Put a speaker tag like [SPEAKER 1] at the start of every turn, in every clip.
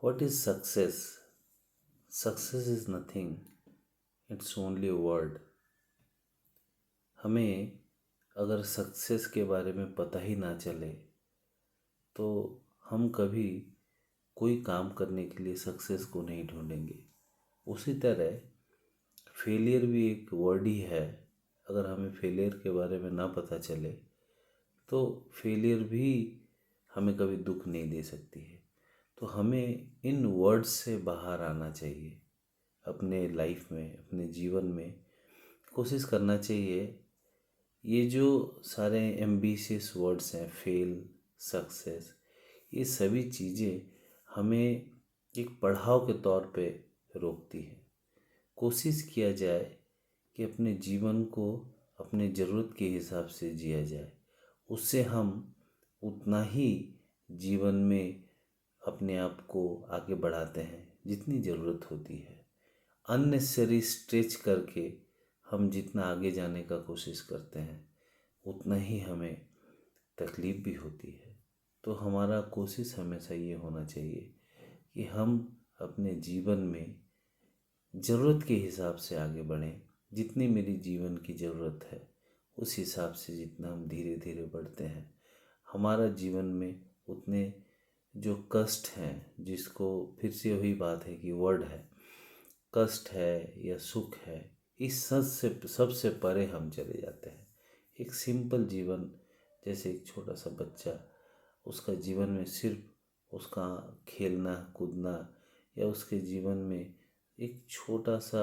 [SPEAKER 1] What is success? Success is nothing, it's only a word. हमें अगर success के बारे में पता ही ना चले तो हम कभी कोई काम करने के लिए सक्सेस को नहीं ढूंढेंगे। उसी तरह फेलियर भी एक वर्ड ही है। अगर हमें फेलियर के बारे में ना पता चले तो फेलियर भी हमें कभी दुख नहीं दे सकती है। तो हमें इन वर्ड्स से बाहर आना चाहिए। अपने लाइफ में, अपने जीवन में कोशिश करना चाहिए। ये जो सारे एम्बिशियस वर्ड्स हैं, फेल, सक्सेस, ये सभी चीज़ें हमें एक पड़ाव के तौर पे रोकती है। कोशिश किया जाए कि अपने जीवन को अपने ज़रूरत के हिसाब से जिया जाए। उससे हम उतना ही जीवन में अपने आप को आगे बढ़ाते हैं जितनी ज़रूरत होती है। अननेसेसरी स्ट्रेच करके हम जितना आगे जाने का कोशिश करते हैं उतना ही हमें तकलीफ़ भी होती है। तो हमारा कोशिश हमेशा ये होना चाहिए कि हम अपने जीवन में ज़रूरत के हिसाब से आगे बढ़ें। जितनी मेरी जीवन की ज़रूरत है उस हिसाब से जितना हम धीरे धीरे बढ़ते हैं, हमारा जीवन में उतने जो कष्ट हैं, जिसको फिर से वही बात है कि वर्ड है, कष्ट है या सुख है, इस सबसे परे हम चले जाते हैं। एक सिंपल जीवन, जैसे एक छोटा सा बच्चा, उसका जीवन में सिर्फ उसका खेलना कूदना, या उसके जीवन में एक छोटा सा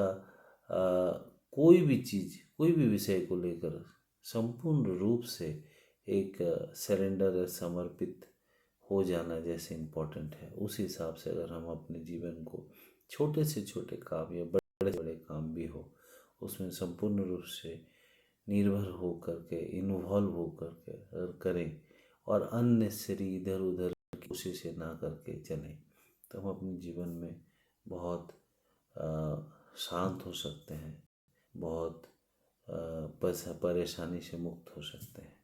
[SPEAKER 1] कोई भी चीज़, कोई भी विषय को लेकर संपूर्ण रूप से एक सरेंडर, समर्पित हो जाना जैसे इम्पोर्टेंट है। उस हिसाब से अगर हम अपने जीवन को छोटे से छोटे काम या बड़े से बड़े काम भी हो, उसमें संपूर्ण रूप से निर्भर हो करके, इन्वॉल्व हो करके अगर करें और अननेसेसरी इधर उधर की कोशिशें ना करके चलें, तो हम अपने जीवन में बहुत शांत हो सकते हैं, बहुत परेशानी से मुक्त हो सकते हैं।